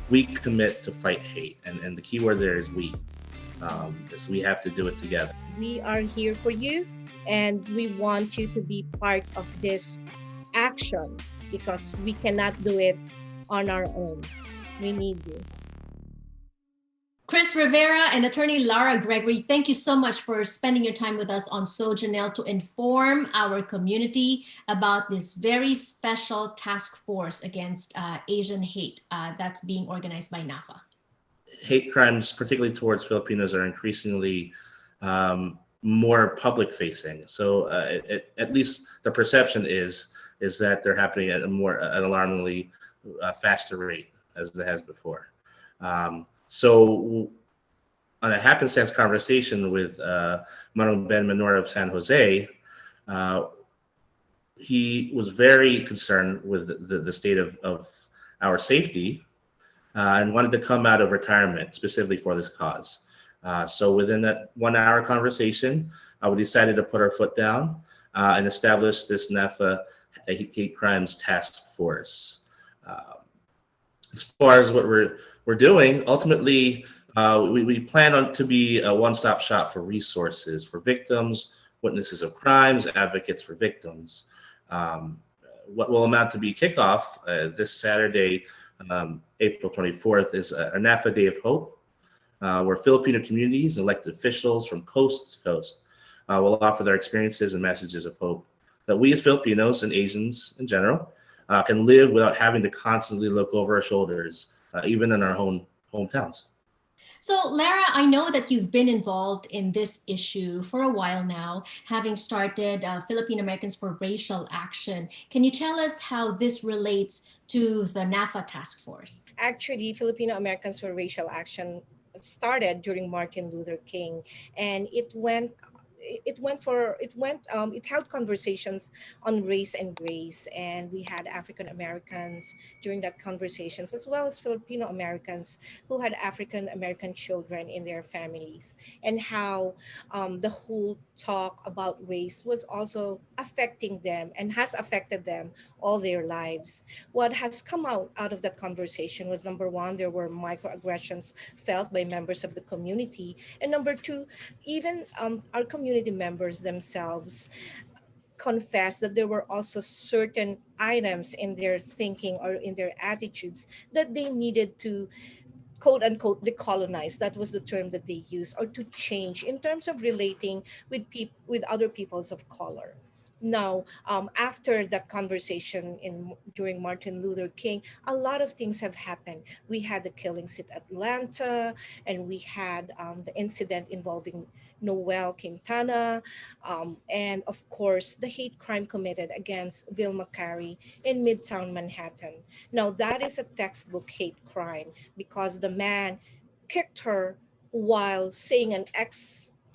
we commit to fight hate, and the key word there is we. Because we have to do it together. We are here for you, and we want you to be part of this action because we cannot do it on our own. We need you. Chris Rivera and attorney Lara Gregory, thank you so much for spending your time with us on So Janelle to inform our community about this very special task force against Asian hate that's being organized by NaFFAA. Hate crimes, particularly towards Filipinos, are increasingly more public facing. So at least the perception is that they're happening at an alarmingly faster rate as it has before. So on a happenstance conversation with Manong Ben Menor of San Jose, he was very concerned with the state of our safety and wanted to come out of retirement specifically for this cause. So within that 1 hour conversation, we decided to put our foot down and establish this NaFFAA hate crimes task force. As far as what we're doing, ultimately, we plan on to be a one-stop shop for resources for victims, witnesses of crimes, advocates for victims. What will amount to be kickoff this Saturday, April 24th, is a NaFFAA Day of Hope, where Filipino communities, elected officials from coast to coast will offer their experiences and messages of hope that we as Filipinos and Asians in general can live without having to constantly look over our shoulders, even in our hometowns. So, Lara, I know that you've been involved in this issue for a while now, having started Filipino-Americans for Racial Action. Can you tell us how this relates to the NaFFAA task force? Actually, Filipino-Americans for Racial Action started during Martin Luther King, and it held conversations on race and grace, and we had African Americans during that conversations, as well as Filipino Americans who had African American children in their families, and how the whole talk about race was also affecting them and has affected them all their lives. What has come out of that conversation was, number one, there were microaggressions felt by members of the community, and number two, even our community members themselves confessed that there were also certain items in their thinking or in their attitudes that they needed to quote unquote decolonize. That was the term that they used, or to change in terms of relating with other peoples of color. Now, after that conversation during Martin Luther King, a lot of things have happened. We had the killings in Atlanta, and we had the incident involving Noel Quintana, and of course, the hate crime committed against Vilma Carey in Midtown Manhattan. Now, that is a textbook hate crime because the man kicked her while saying an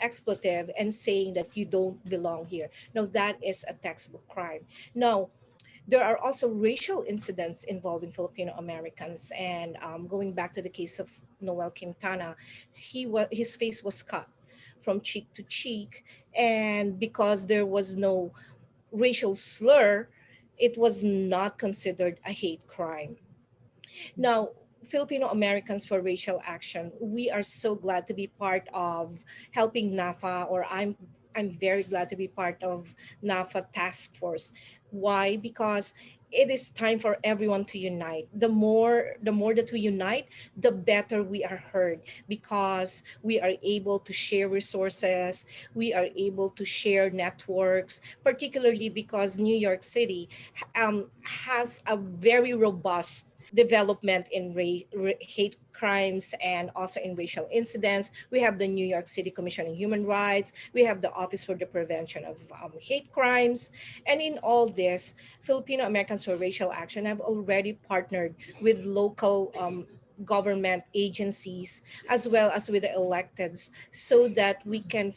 expletive and saying that you don't belong here. Now, that is a textbook crime. Now, there are also racial incidents involving Filipino Americans, and going back to the case of Noel Quintana, his face was cut from cheek to cheek, and because there was no racial slur, it was not considered a hate crime. Now, Filipino Americans for Racial Action, we are so glad to be part of helping NaFFAA, or I'm very glad to be part of NaFFAA task force. Why? Because it is time for everyone to unite. The more that we unite, the better we are heard, because we are able to share resources, we are able to share networks, particularly because New York City has a very robust development in hate crimes and also in racial incidents. We have the New York City Commission on Human Rights. We have the Office for the Prevention of Hate Crimes. And in all this, Filipino Americans for Racial Action have already partnered with local government agencies as well as with the electeds, so that we can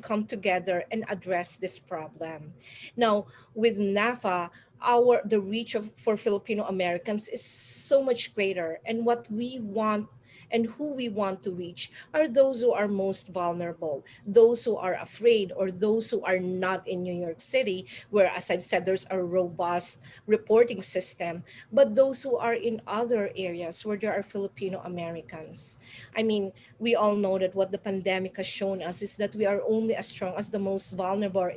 come together and address this problem. Now, with NaFFAA, the reach for Filipino Americans is so much greater, and what we want And who we want to reach are those who are most vulnerable, those who are afraid, or those who are not in New York City, where, as I've said, there's a robust reporting system, but those who are in other areas where there are Filipino Americans. I mean, we all know that what the pandemic has shown us is that we are only as strong as the most vulnerable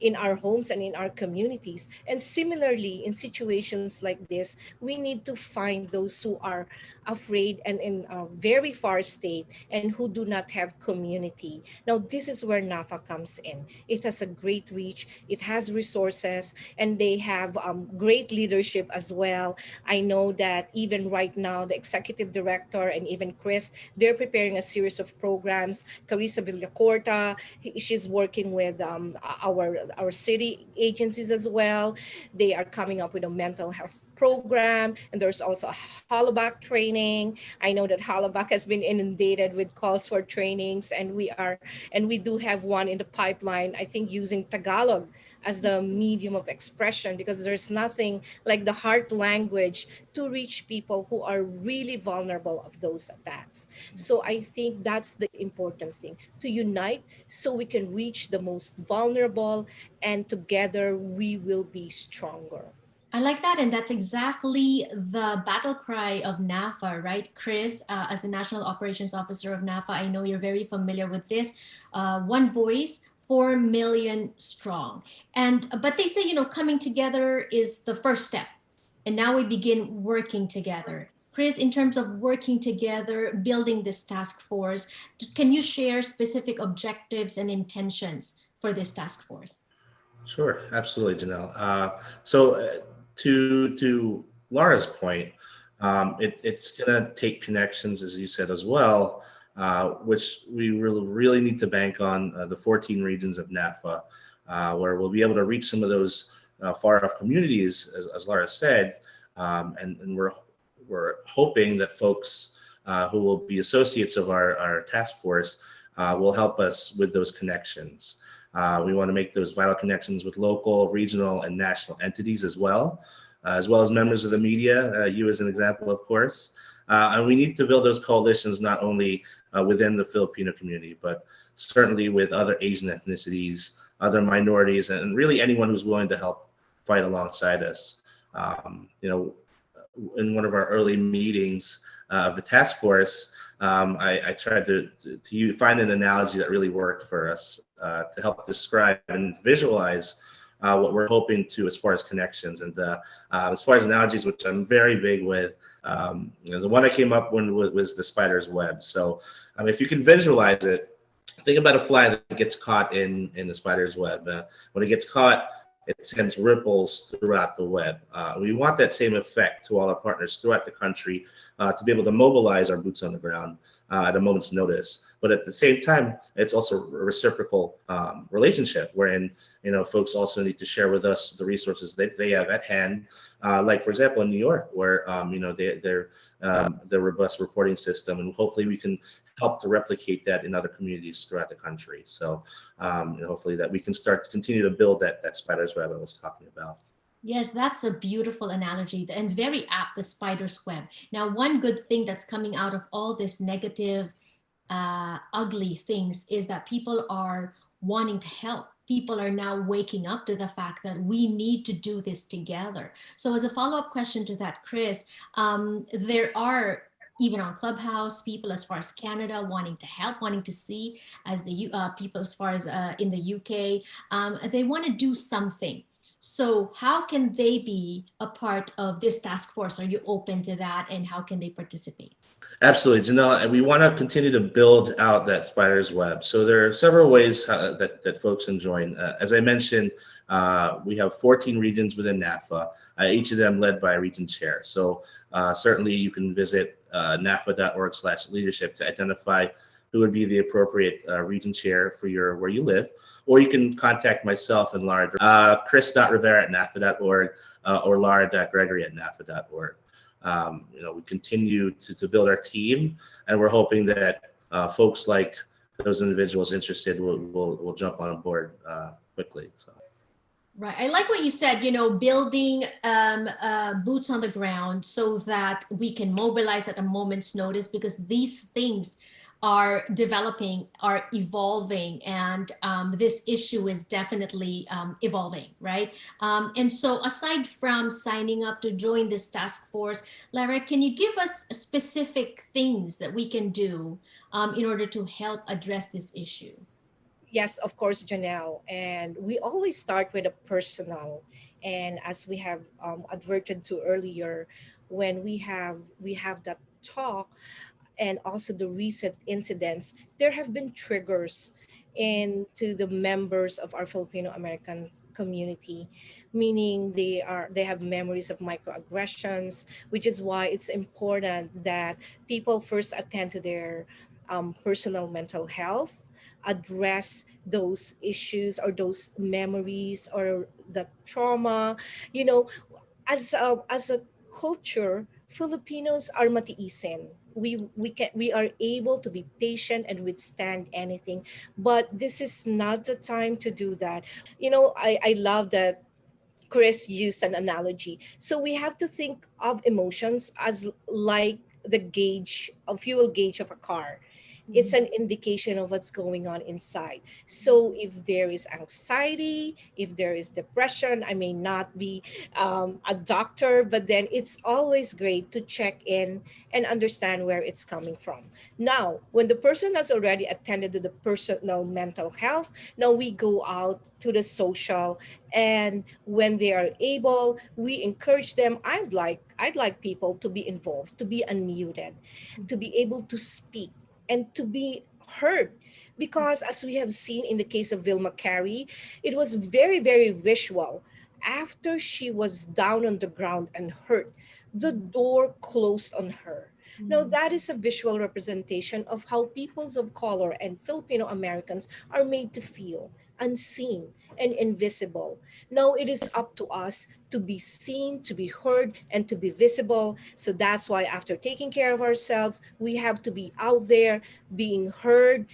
in our homes and in our communities. And similarly, in situations like this, we need to find those who are afraid and in a very far state and who do not have community. Now, this is where NaFFA comes in. It has a great reach, it has resources, and they have great leadership as well. I know that even right now, the executive director and even Chris, they're preparing a series of programs. Carissa Villacorta, she's working with our city agencies as well. They are coming up with a mental health program, and there's also a holoback training. I know that holoback has been inundated with calls for trainings, and we do have one in the pipeline, I think, using Tagalog as the medium of expression, because there's nothing like the heart language to reach people who are really vulnerable of those attacks. So I think that's the important thing, to unite so we can reach the most vulnerable, and together we will be stronger. I like that. And that's exactly the battle cry of NaFFA, right? Chris, as the National Operations Officer of NaFFA, I know you're very familiar with this. One voice, 4 million strong. But they say, coming together is the first step. And now we begin working together. Chris, in terms of working together, building this task force, can you share specific objectives and intentions for this task force? Sure, absolutely, Janelle. To Lara's point, it's going to take connections, as you said as well, which we really need to bank on the 14 regions of NaFFA, where we'll be able to reach some of those far-off communities, as Lara said, and we're hoping that folks who will be associates of our task force will help us with those connections. We want to make those vital connections with local, regional, and national entities as well as members of the media, you as an example, of course. And we need to build those coalitions not only within the Filipino community, but certainly with other Asian ethnicities, other minorities, and really anyone who's willing to help fight alongside us. In one of our early meetings of the task force, I tried to find an analogy that really worked for us to help describe and visualize what we're hoping to as far as connections. And as far as analogies, which I'm very big with, the one I came up with was the spider's web. So if you can visualize it, think about a fly that gets caught in the spider's web. When it gets caught, it sends ripples throughout the web. We want that same effect to all our partners throughout the country to be able to mobilize our boots on the ground at a moment's notice. But at the same time, it's also a reciprocal relationship wherein, folks also need to share with us the resources that they have at hand. Like, for example, in New York, where, their robust reporting system, and hopefully we can help to replicate that in other communities throughout the country. So hopefully that we can continue to build that spider's web I was talking about. Yes, that's a beautiful analogy and very apt, the spider's web. Now, one good thing that's coming out of all this negative, ugly things is that people are wanting to help. People are now waking up to the fact that we need to do this together. So as a follow-up question to that, Chris, there are, even on Clubhouse, people as far as Canada wanting to help, wanting to see, as the people as far as in the UK, they want to do something. So how can they be a part of this task force? Are you open to that, and how can they participate? Absolutely, Janelle. And we want to continue to build out that spider's web. So there are several ways that folks can join. As I mentioned, we have 14 regions within NaFFA, each of them led by a region chair. So certainly you can visit naffa.org/leadership to identify who would be the appropriate region chair for where you live, or you can contact myself and Lara, chris.rivera@naffa.org, or lara.gregory@naffa.org. We continue to build our team, and we're hoping that folks like those individuals interested will jump on board quickly. So. Right. I like what you said, building boots on the ground so that we can mobilize at a moment's notice, because these things are developing, are evolving, and this issue is definitely evolving, right? And so aside from signing up to join this task force, Lara, can you give us specific things that we can do in order to help address this issue? Yes, of course, Janelle. And we always start with a personal. And as we have adverted to earlier, when we have that talk, and also the recent incidents, there have been triggers into the members of our Filipino American community, meaning they have memories of microaggressions, which is why it's important that people first attend to their personal mental health, address those issues or those memories or the trauma. You know, as a culture, Filipinos are matiisin. We are able to be patient and withstand anything, but this is not the time to do that. I love that Chris used an analogy. So we have to think of emotions as like the gauge, a fuel gauge of a car. It's Mhm. an indication of what's going on inside. So if there is anxiety, if there is depression, I may not be a doctor, but then it's always great to check in and understand where it's coming from. Now, when the person has already attended to the personal mental health, now we go out to the social, and when they are able, we encourage them. I'd like people to be involved, to be unmuted, to be able to speak and to be heard, because as we have seen in the case of Vilma Carey, it was very, very visual. After she was down on the ground and hurt, the door closed on her. Now, Mhm. that is a visual representation of how peoples of color and Filipino Americans are made to feel unseen and invisible. Now, it is up to us to be seen, to be heard, and to be visible. So that's why, after taking care of ourselves, we have to be out there, being heard,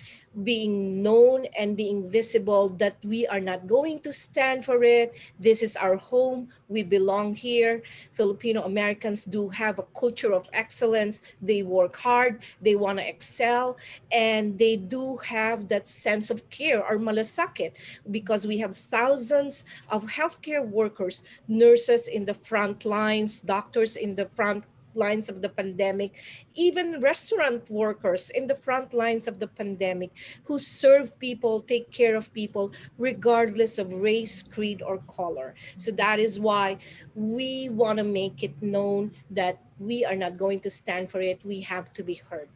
being known, and being visible, that we are not going to stand for it. This is our home. We belong here. Filipino Americans do have a culture of excellence. They work hard, they want to excel, and they do have that sense of care or malasakit, because we have thousands of healthcare workers, nurses in the front lines, doctors in the front lines of the pandemic, even restaurant workers in the front lines of the pandemic, who serve people, take care of people, regardless of race, creed, or color. So that is why we want to make it known that we are not going to stand for it. We have to be heard.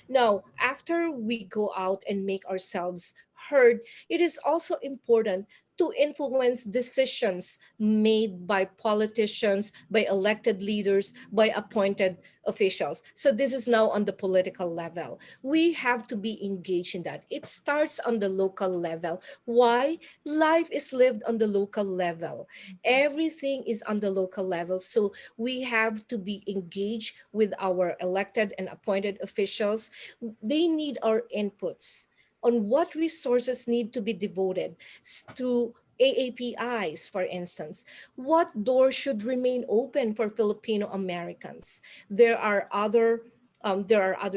Now, after we go out and make ourselves heard, it is also important to influence decisions made by politicians, by elected leaders, by appointed officials. So this is now on the political level. We have to be engaged in that. It starts on the local level. Why? Life is lived on the local level. Everything is on the local level. So we have to be engaged with our elected and appointed officials. They need our inputs on what resources need to be devoted to AAPIs, for instance. What doors should remain open for Filipino Americans? There are other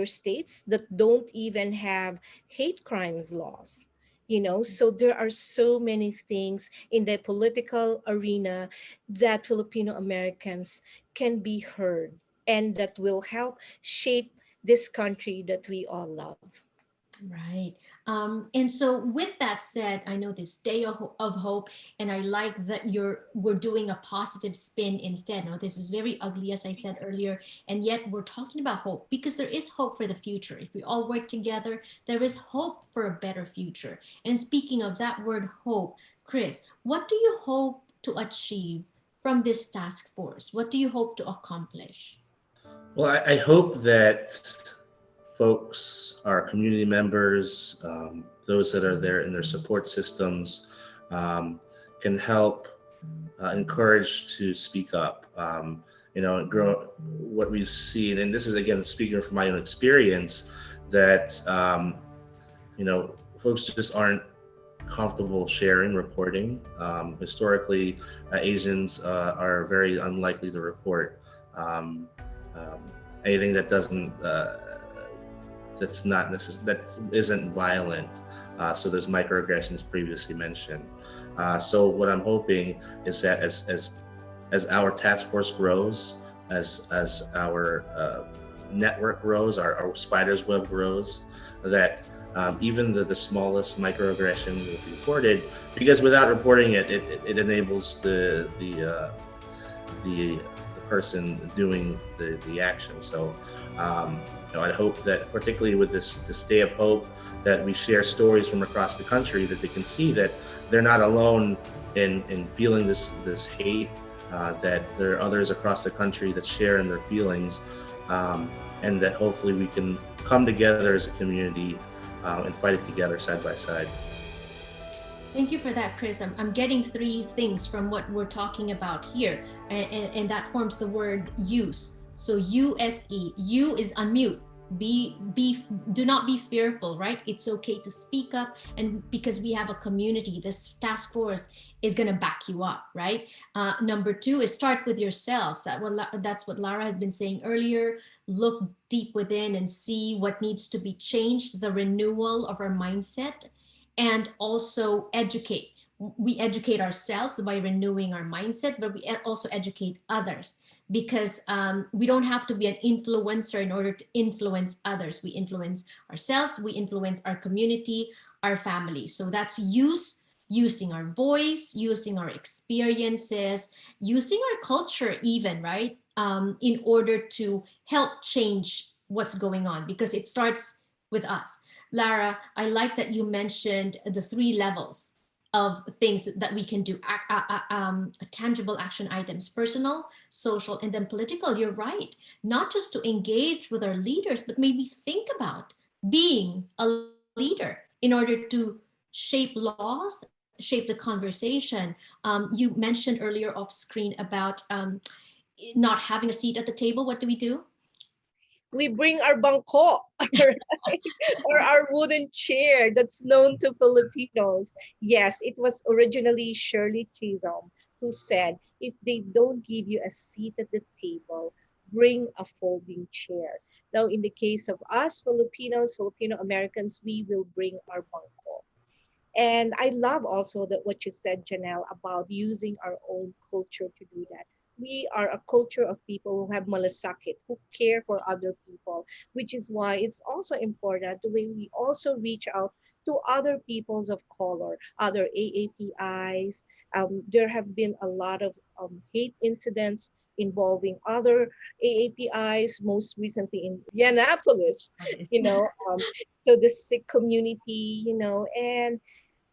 states that don't even have hate crimes laws. So there are so many things in the political arena that Filipino Americans can be heard, and that will help shape this country that we all love. Right. And so with that said, I know this day of hope, and I like that we're doing a positive spin instead. Now, this is very ugly, as I said earlier, and yet we're talking about hope, because there is hope for the future. If we all work together, there is hope for a better future. And speaking of that word hope, Chris, what do you hope to achieve from this task force? What do you hope to accomplish? Well, I hope that folks, our community members, those that are there in their support systems, um, can help encourage to speak up. Grow what we've seen, and this is again speaking from my own experience, that folks just aren't comfortable sharing, reporting. Historically, Asians are very unlikely to report um, um, anything that doesn't that's not that isn't violent. So there's microaggressions previously mentioned. So what I'm hoping is that as our task force grows, as our network grows, our spider's web grows, that even the smallest microaggression will be reported, because without reporting it, it enables the person doing the action. So I hope that, particularly with this Day of Hope, that we share stories from across the country, that they can see that they're not alone in feeling this hate, that there are others across the country that share in their feelings, and that hopefully we can come together as a community and fight it together side by side. Thank you for that, Chris. I'm getting three things from what we're talking about here, and that forms the word use. So USE, U is unmute. Do not be fearful, right? It's okay to speak up, and because we have a community, this task force is going to back you up, right? Number two is start with yourselves. That's what Lara has been saying earlier. Look deep within and see what needs to be changed, the renewal of our mindset, and also educate. We educate ourselves by renewing our mindset, but we also educate others, because we don't have to be an influencer in order to influence others. We influence ourselves, we influence our community, our family. So that's using our voice, using our experiences, using our culture even, right? In order to help change what's going on, because it starts with us. Lara, I like that you mentioned the three levels of things that we can do, tangible action items: personal, social, and then political. You're right. Not just to engage with our leaders, but maybe think about being a leader in order to shape laws, shape the conversation. You mentioned earlier off screen about not having a seat at the table. What do we do? We bring our bangko, right? Or our wooden chair that's known to Filipinos. Yes, it was originally Shirley Chisholm who said, if they don't give you a seat at the table, bring a folding chair. Now, in the case of us Filipinos, Filipino-Americans, we will bring our bangko. And I love also that what you said, Janelle, about using our own culture to do that. We are a culture of people who have malasakit, who care for other people, which is why it's also important the way we also reach out to other peoples of color, other AAPIs. There have been a lot of hate incidents involving other AAPIs, most recently in Indianapolis, you know, so the Sikh community, and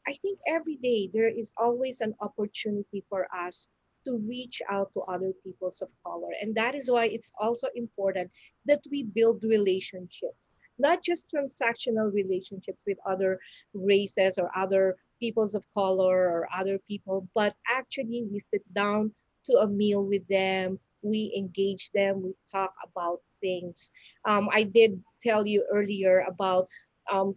I think every day there is always an opportunity for us to reach out to other peoples of color. And that is why it's also important that we build relationships, not just transactional relationships with other races or other peoples of color or other people, but actually we sit down to a meal with them, we engage them, we talk about things. I did tell you earlier about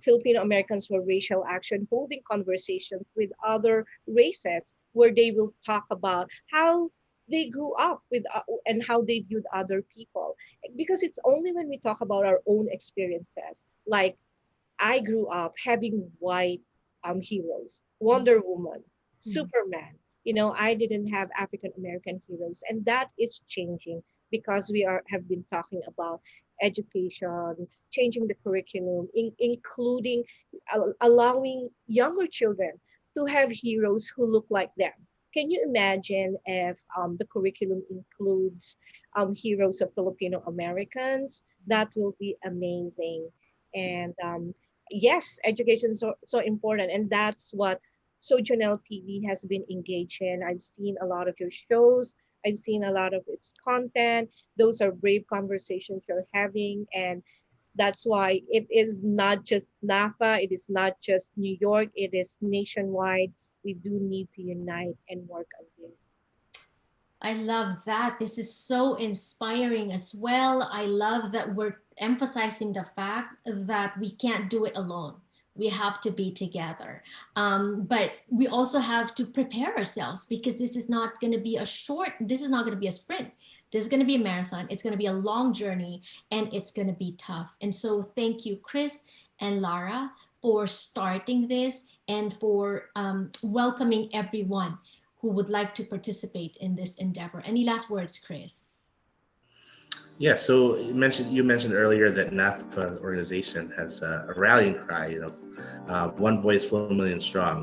Filipino Americans for Racial Action holding conversations with other races where they will talk about how they grew up with and how they viewed other people. Because it's only when we talk about our own experiences, like I grew up having white heroes, Wonder Woman, Superman. I didn't have African American heroes, and that is changing because we have been talking about education, changing the curriculum, including allowing younger children to have heroes who look like them. Can you imagine if the curriculum includes heroes of Filipino Americans? That will be amazing. And yes, education is so important, and that's what Sojournal TV has been engaged in. I've seen a lot of your shows. I've seen a lot of its content. Those are brave conversations you're having, and that's why it is not just NaFFAA, it is not just New York, it is nationwide. We do need to unite and work on this. I love that. This is so inspiring as well. I love that we're emphasizing the fact that we can't do it alone. We have to be together. But we also have to prepare ourselves, because this is not going to be a sprint. This is going to be a marathon. It's going to be a long journey, and it's going to be tough. And so thank you, Chris and Lara, for starting this and for welcoming everyone who would like to participate in this endeavor. Any last words, Chris? Yeah, so you mentioned earlier that NaFFAA organization has a rallying cry, one voice, 1 million strong.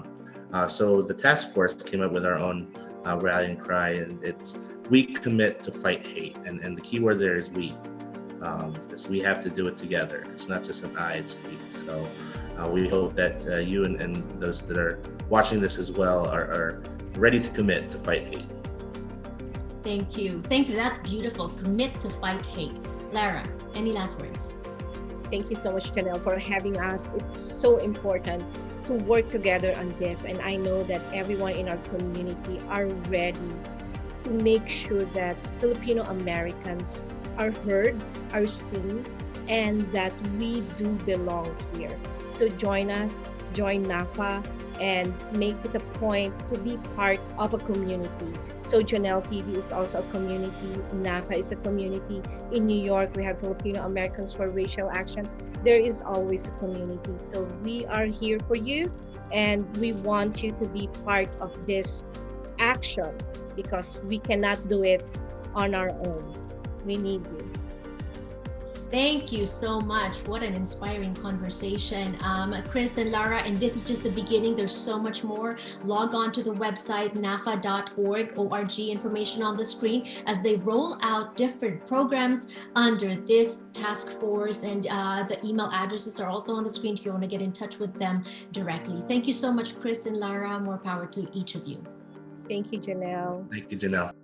So the task force came up with our own rallying cry, and it's "We commit to fight hate," and the key word there is "we." We have to do it together. It's not just an I, it's we. So we hope that you and those that are watching this as well are ready to commit to fight hate. Thank you. That's beautiful. Commit to fight hate. Lara, any last words? Thank you so much, Janelle, for having us. It's so important to work together on this. And I know that everyone in our community are ready to make sure that Filipino-Americans are heard, are seen, and that we do belong here. So join us, join NaFFAA, and make it a point to be part of a community. So Janelle TV is also a community. NaFFAA is a community. In New York, we have Filipino-Americans for Racial Action. There is always a community. So we are here for you, and we want you to be part of this action, because we cannot do it on our own. We need you. Thank you so much. What an inspiring conversation. Chris and Lara, and this is just the beginning. There's so much more. Log on to the website, naffa.org, information on the screen as they roll out different programs under this task force. And the email addresses are also on the screen if you want to get in touch with them directly. Thank you so much, Chris and Lara. More power to each of you. Thank you, Janelle. Thank you, Janelle.